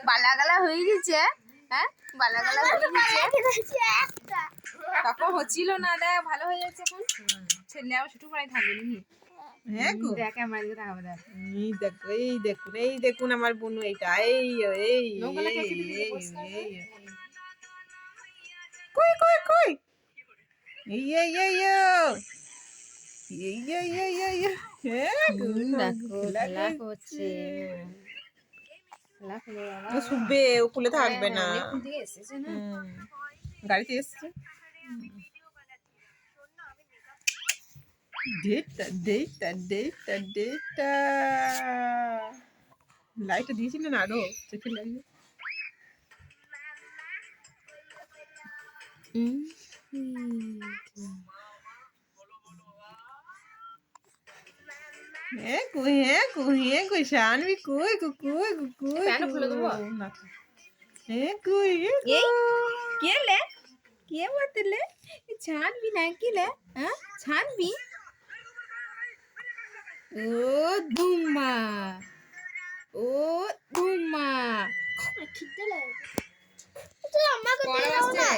বালাগালা হয়ে গেছে। হ্যাঁ বালাগালা হয়ে গেছে তখন হচ্ছিল না। দেখ ভালো হয়ে যাচ্ছে এখন। ছেলে আবার ছোট পাড়ায় থাকবে নি। হ্যাঁ গো দেখ আমার দিকে তাকাবে দেখ। এই দেখুন আমার বোনু এইটা এই নৌকালা কেটে দিবি পরিষ্কার করে। কই কই কই এই হ্যাঁ গো দেখো খেলা করছে। খেলা করে ও শুবে ও খুলে থাকবে না অনেকক্ষণ থেকে এসেছে না। গাড়িতে এসছে ডেটটা লাইটটা দিয়েছিলেন আরো চোখে লাগিয়ে কই শানবি কই প্যান্ট খুলে দেবো? না কই কে লে কে বললে ছানবি না কি লে? হ্যাঁ ছানবি? ও ধুমা ও ধুমা আমাকে দিয়ে দাও না।